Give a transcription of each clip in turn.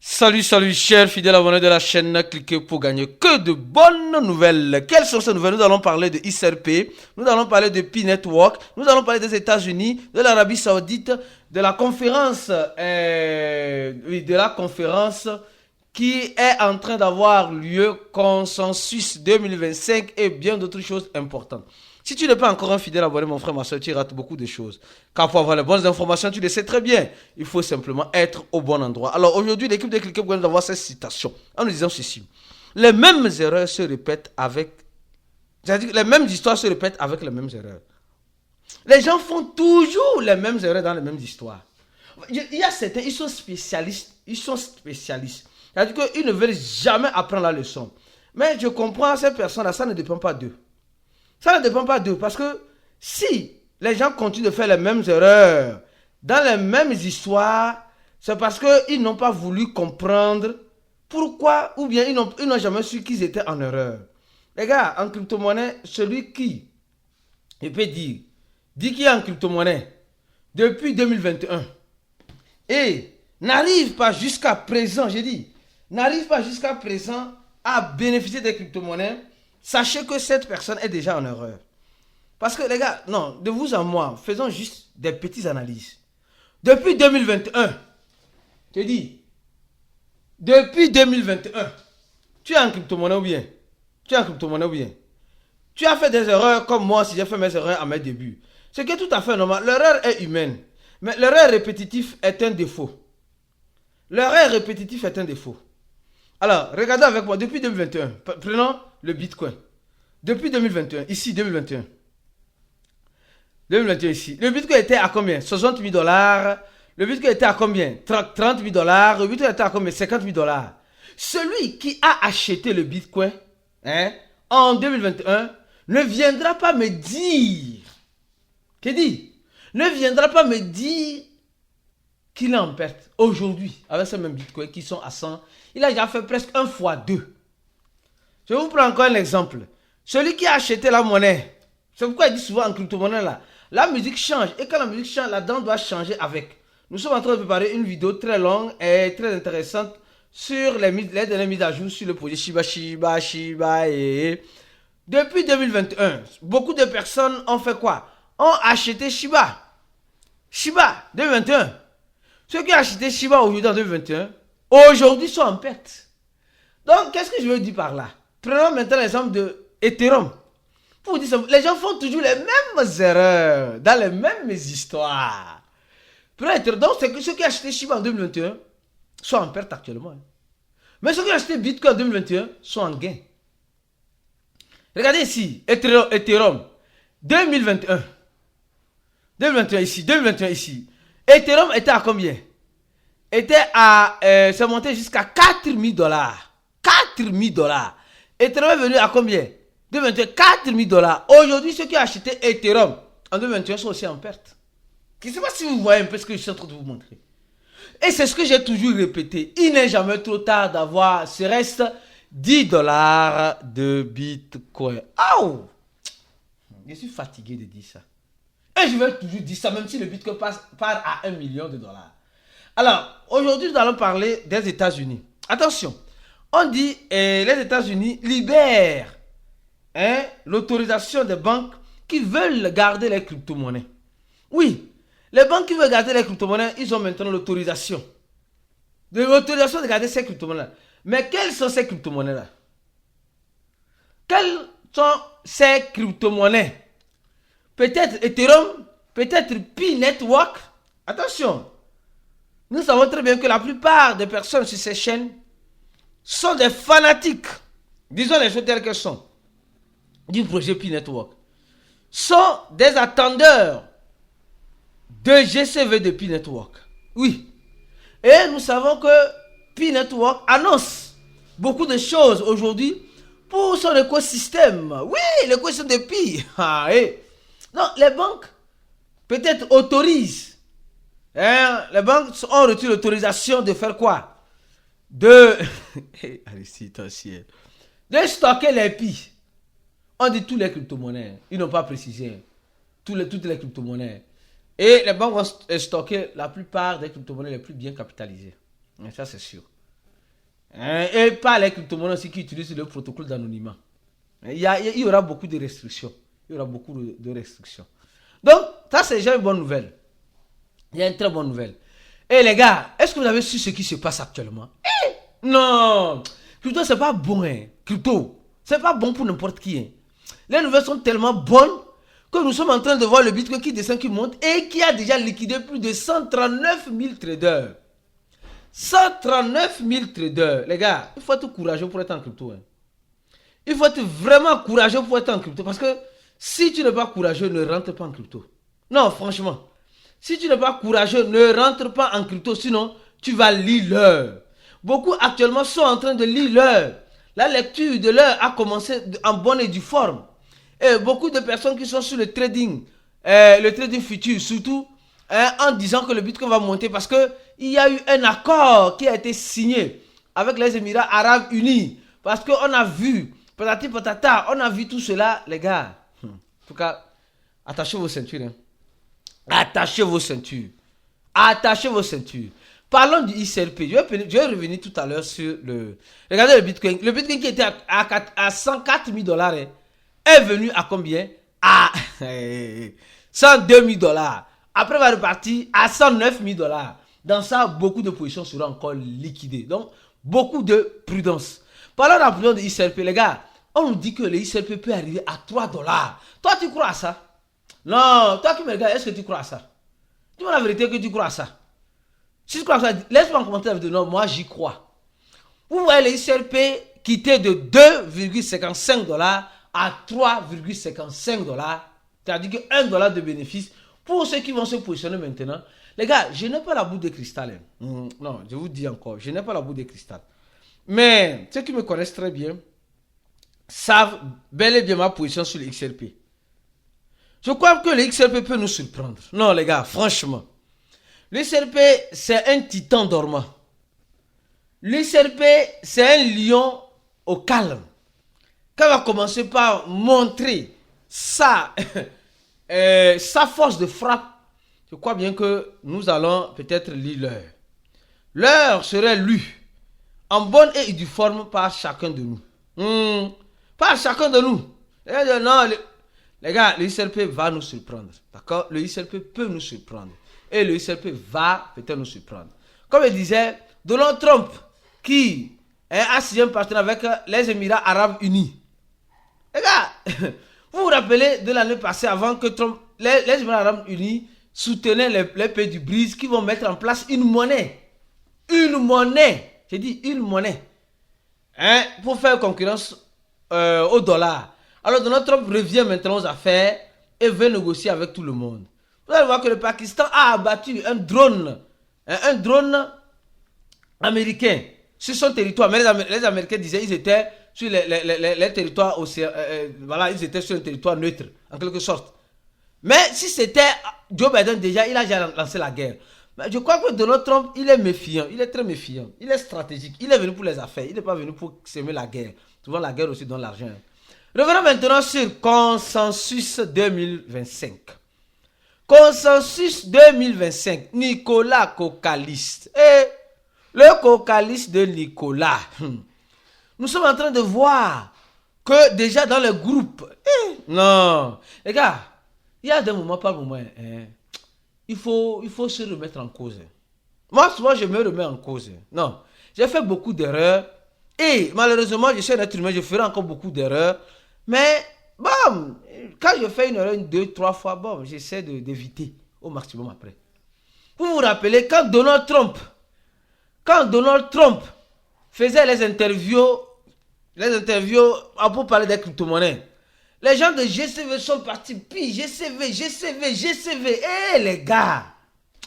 Salut, salut, chers fidèles abonnés de la chaîne, cliquez pour gagner que de bonnes nouvelles. Quelles sont ces nouvelles? Nous allons parler de XRP, nous allons parler de P-Network, nous allons parler des États-Unis, de l'Arabie Saoudite, de la conférence, qui est en train d'avoir lieu, Consensus 2025 et bien d'autres choses importantes. Si tu n'es pas encore un fidèle abonné, mon frère, ma soeur, tu rates beaucoup de choses. Car pour avoir les bonnes informations, tu le sais très bien. Il faut simplement être au bon endroit. Alors aujourd'hui, l'équipe de Cliquez vient d'avoir cette citation en nous disant ceci. Les mêmes erreurs se répètent avec... C'est-à-dire que les mêmes histoires se répètent avec les mêmes erreurs. Les gens font toujours les mêmes erreurs dans les mêmes histoires. Il y a certains, ils sont spécialistes. C'est-à-dire qu'ils ne veulent jamais apprendre la leçon. Mais je comprends ces personnes-là, ça ne dépend pas d'eux. Ça ne dépend pas d'eux, parce que si les gens continuent de faire les mêmes erreurs dans les mêmes histoires, c'est parce qu'ils n'ont pas voulu comprendre pourquoi, ou bien ils n'ont jamais su qu'ils étaient en erreur. Les gars, en crypto-monnaie, celui qui, je peux dire, dit qu'il est en crypto-monnaie depuis 2021 et n'arrive pas jusqu'à présent, n'arrive pas jusqu'à présent à bénéficier des crypto-monnaies, sachez que cette personne est déjà en erreur. Parce que les gars, non, de vous à moi, faisons juste des petites analyses. Depuis 2021, je dis, depuis 2021, tu es en crypto-monnaie ou bien? Tu es en crypto-monnaie ou bien? Tu as fait des erreurs comme moi si j'ai fait mes erreurs à mes débuts. Ce qui est tout à fait normal. L'erreur est humaine. Mais l'erreur répétitive est un défaut. L'erreur répétitive est un défaut. Alors, regardez avec moi, depuis 2021, prenons le Bitcoin. Depuis 2021, ici 2021. 2021 ici. Le Bitcoin était à combien? 60 000 $. Le Bitcoin était à combien? 30 000 $. Le Bitcoin était à combien? 50 000 $. Celui qui a acheté le Bitcoin en 2021 ne viendra pas me dire, ne viendra pas me dire qu'il est en perte aujourd'hui avec ces mêmes bitcoins qui sont à 100. Il a déjà fait presque 1 fois 2. Je vous prends encore un exemple. Celui qui a acheté la monnaie, c'est pourquoi il dit souvent en crypto-monnaie là, la musique change. Et quand la musique change, la danse doit changer avec. Nous sommes en train de préparer une vidéo très longue et très intéressante sur les dernières mises à jour sur le projet Shiba et... Depuis 2021, beaucoup de personnes ont fait quoi? Ont acheté Shiba 2021. Ceux qui ont acheté Shiba aujourd'hui en 2021, aujourd'hui sont en perte. Donc, qu'est-ce que je veux dire par là? Prenons maintenant l'exemple de Ethereum. Pour vous dire ça, les gens font toujours les mêmes erreurs dans les mêmes histoires. Prenons Ethereum. Donc, c'est que ceux qui ont acheté Shiba en 2021 sont en perte actuellement. Mais ceux qui ont acheté Bitcoin en 2021 sont en gain. Regardez ici, Ethereum, 2021. 2021 ici. Ethereum était à combien? C'est monté jusqu'à 4 000 $. 4 000 $. Ethereum est venu à combien? 2021, 4 000 $. Aujourd'hui, ceux qui ont acheté Ethereum en 2021 sont aussi en perte. Je ne sais pas si vous voyez un peu ce que je suis en train de vous montrer. Et c'est ce que j'ai toujours répété. Il n'est jamais trop tard d'avoir, ce reste, 10 $ de Bitcoin. Aouh! Je suis fatigué de dire ça. Et je vais toujours dire ça, même si le Bitcoin part à 1 million $. Alors, aujourd'hui, nous allons parler des États-Unis. Attention, on dit les États-Unis libèrent l'autorisation des banques qui veulent garder les crypto-monnaies. Oui, les banques qui veulent garder les crypto-monnaies, ils ont maintenant l'autorisation. De garder ces crypto-monnaies. Mais quelles sont ces crypto-monnaies-là? Quelles sont ces crypto-monnaies? Peut-être Ethereum, peut-être P-Network. Attention, nous savons très bien que la plupart des personnes sur ces chaînes sont des fanatiques, disons les choses telles qu'elles sont, du projet P-Network. Sont des attendeurs de GCV de P-Network. Oui. Et nous savons que P-Network annonce beaucoup de choses aujourd'hui pour son écosystème. Oui, l'écosystème de Pi. Donc, les banques peut-être autorisent. Les banques ont reçu l'autorisation de faire quoi? De stocker les Pi. On dit tous les crypto-monnaies. Ils n'ont pas précisé. Toutes les crypto-monnaies. Et les banques vont stocker la plupart des crypto-monnaies les plus bien capitalisées. Et ça, c'est sûr. Et pas les crypto-monnaies aussi qui utilisent le protocole d'anonymat. Il y aura beaucoup de restrictions. Il y aura beaucoup de restrictions. Donc, ça c'est déjà une bonne nouvelle. Il y a une très bonne nouvelle. Et les gars, est-ce que vous avez su ce qui se passe actuellement? Non, crypto c'est pas bon. Crypto, c'est pas bon pour n'importe qui. Les nouvelles sont tellement bonnes que nous sommes en train de voir le Bitcoin qui descend, qui monte et qui a déjà liquidé plus de 139 000 traders. 139 000 traders. Les gars, il faut être courageux pour être en crypto. Il faut être vraiment courageux pour être en crypto. Parce que si tu n'es pas courageux, ne rentre pas en crypto. Non, franchement. Si tu n'es pas courageux, ne rentre pas en crypto. Sinon, tu vas lire l'heure. Beaucoup actuellement sont en train de lire l'heure. La lecture de l'heure a commencé en bonne et due forme. Et beaucoup de personnes qui sont sur le trading futur, surtout en disant que le Bitcoin va monter parce qu'il y a eu un accord qui a été signé avec les Émirats Arabes Unis. Parce qu'on a vu, patati patata, on a vu tout cela, les gars. En tout cas, attachez vos ceintures. Attachez vos ceintures. Attachez vos ceintures. Parlons du XRP. Je vais revenir tout à l'heure sur le... Regardez le Bitcoin. Le Bitcoin qui était à 104 000 dollars est venu à combien? À 102 000 dollars. Après, il va repartir à 109 000 dollars. Dans ça, beaucoup de positions seront encore liquidées. Donc, beaucoup de prudence. Parlons de la prudence de XRP, les gars. On nous dit que le XRP peut arriver à 3 dollars. Toi, tu crois à ça? Non, toi qui me regardes, est-ce que tu crois à ça? Dis-moi la vérité que tu crois à ça. Si tu crois à ça, laisse-moi en commentaire la vidéo. Non, moi j'y crois. Vous voyez le XRP quitter de 2,55 dollars à 3,55 dollars. C'est-à-dire que 1 dollar de bénéfice pour ceux qui vont se positionner maintenant. Les gars, je n'ai pas la boule de cristal. Non, je vous dis encore, je n'ai pas la boule de cristal. Mais ceux qui me connaissent très bien savent bel et bien ma position sur le XRP. Je crois que le XRP peut nous surprendre. Non, les gars, franchement. Le XRP, c'est un titan dormant. Le XRP, c'est un lion au calme. Quand il va commencer par montrer sa force de frappe, je crois bien que nous allons peut-être lire l'heure. L'heure serait lue en bonne et due forme par chacun de nous. Par chacun de nous. Non, les gars, le XRP va nous surprendre. D'accord? Le XRP peut nous surprendre. Et le XRP va peut-être nous surprendre. Comme je disais, Donald Trump, qui a signé un partenariat avec les Émirats Arabes Unis. Les gars, vous vous rappelez de l'année passée, avant que Trump, les Émirats Arabes Unis soutenaient les pays du BRICS qui vont mettre en place une monnaie. Une monnaie. J'ai dit une monnaie. Pour faire concurrence au dollar. Alors Donald Trump revient maintenant aux affaires et veut négocier avec tout le monde. Vous allez voir que le Pakistan a abattu un drone américain sur son territoire. Mais les Américains disaient qu'ils étaient sur les territoires océans, voilà, ils étaient sur un territoire neutre, en quelque sorte. Mais si c'était Joe Biden déjà, il a déjà lancé la guerre. Mais je crois que Donald Trump, il est méfiant, il est très méfiant, il est stratégique, il est venu pour les affaires, il n'est pas venu pour semer la guerre. Souvent la guerre aussi donne l'argent. Revenons maintenant sur Consensus 2025. Consensus 2025, Nicolas Cocaliste. Et le Cocaliste de Nicolas. Nous sommes en train de voir que déjà dans le groupe, non, les gars, il y a des moments par moment, il faut se remettre en cause. Moi, souvent, je me remets en cause. Non, j'ai fait beaucoup d'erreurs et malheureusement, je suis un être humain, je ferai encore beaucoup d'erreurs. Mais, bon, quand je fais une erreur, 2, 3 fois, bon, j'essaie d'éviter au maximum après. Vous vous rappelez, quand Donald Trump faisait les interviews pour parler des crypto-monnaies, les gens de GCV sont partis, puis GCV. Eh les gars,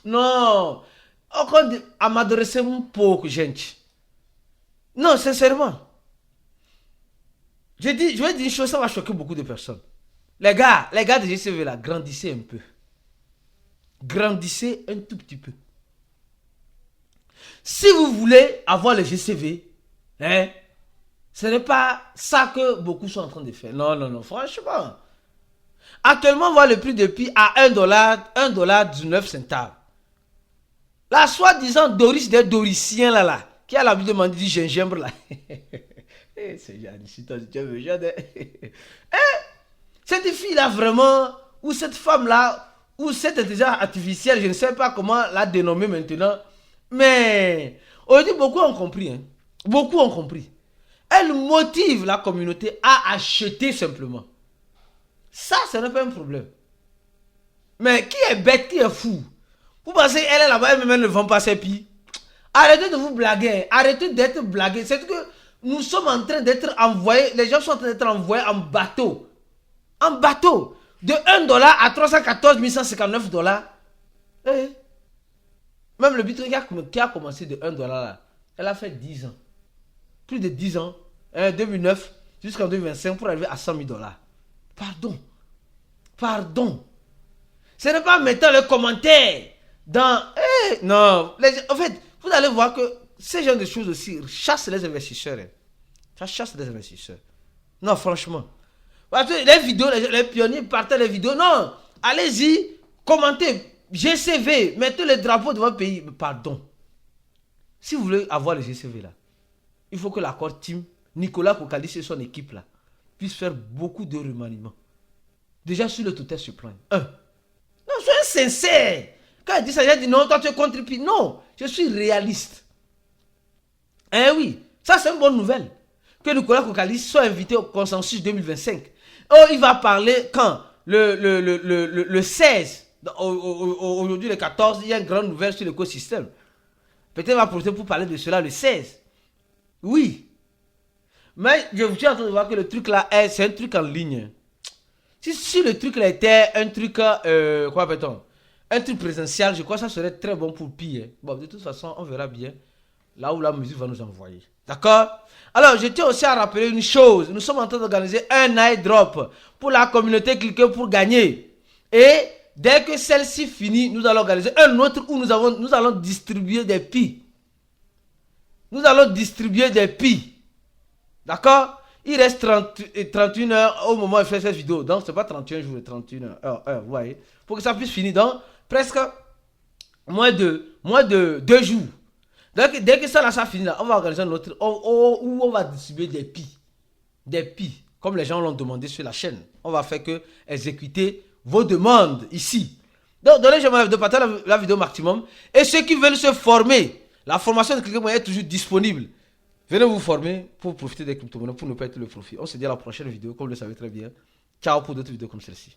non, m'adresser un peu, gente. Non, sincèrement. Je vais dire une chose, ça va choquer beaucoup de personnes. Les gars de GCV là, grandissez un peu. Grandissez un tout petit peu. Si vous voulez avoir le GCV, ce n'est pas ça que beaucoup sont en train de faire. Non, franchement. Actuellement, on voit le prix de pi à 1 dollar 19 centimes. La soi-disant Doris des Doriciens là. qui a l'habitude de manger du gingembre là. C'est Jeanne, si toi tu veux, Jeanne. Cette fille-là, vraiment, ou cette femme-là, ou cette intelligence artificielle, je ne sais pas comment la dénommer maintenant, mais aujourd'hui, beaucoup ont compris. Hein. Beaucoup ont compris. Elle motive la communauté à acheter simplement. Ça, ce n'est pas un problème. Mais qui est bête, qui est fou? Vous pensez qu'elle est là-bas, elle-même ne vend pas ses pieds? Arrêtez de vous blaguer. Arrêtez d'être blagué. C'est que nous sommes en train d'être envoyés, les gens sont en train d'être envoyés en bateau. En bateau. De 1 dollar à 314 159 dollars. Eh. Même le Bitcoin qui a commencé de 1 dollar là, elle a fait 10 ans. Plus de 10 ans. 2009 jusqu'en 2025 pour arriver à 100 000 dollars. Pardon. Pardon. Ce n'est pas mettant le commentaire dans... non. En fait, vous allez voir que ces genres de choses aussi chassent les investisseurs. Hein. Ça chasse les investisseurs. Non, franchement. Parce que les vidéos, les pionniers partaient les vidéos. Non, allez-y, commentez. GCV, mettez le drapeau de votre pays. Pardon. Si vous voulez avoir le GCV là, il faut que l'accord team, Nicolas Kokalis et son équipe là, puissent faire beaucoup de remaniements. Déjà sur le total se plaignent. Non, soyez sincère. Quand il dit ça, il dit non, toi tu es contre Pi. Non, je suis réaliste. Eh oui, ça c'est une bonne nouvelle. Que Nicolas Kokalis soit invité au consensus 2025. Oh, il va parler quand le 16, aujourd'hui le 14, il y a une grande nouvelle sur l'écosystème. Peut-être il va profiter pour parler de cela le 16. Oui. Mais je suis en train de voir que le truc là, c'est un truc en ligne. Si le truc là était un truc, quoi appelle-t-on? Un truc présentiel, je crois que ça serait très bon pour Pi. Bon, de toute façon, on verra bien là où la musique va nous envoyer. D'accord? Alors, je tiens aussi à rappeler une chose. Nous sommes en train d'organiser un airdrop pour la communauté cliquer pour gagner. Et dès que celle-ci finit, nous allons organiser un autre où nous allons distribuer des Pi. Nous allons distribuer des Pi. D'accord? Il reste 31 heures au moment où je fais cette vidéo. Donc, ce n'est pas 31 jours, 31 heures. Vous voyez? Pour que ça puisse finir dans presque moins de 2 jours. Donc, dès que ça finit, là, on va organiser un autre où on va distribuer des Pi. Des Pi. Comme les gens l'ont demandé sur la chaîne. On va faire que exécuter vos demandes ici. Donc, donnez-moi de partager la vidéo maximum. Et ceux qui veulent se former, la formation de CliqueMonnaie est toujours disponible. Venez vous former pour profiter des crypto-monnaies, pour ne pas être le profit. On se dit à la prochaine vidéo, comme vous le savez très bien. Ciao pour d'autres vidéos comme celle-ci.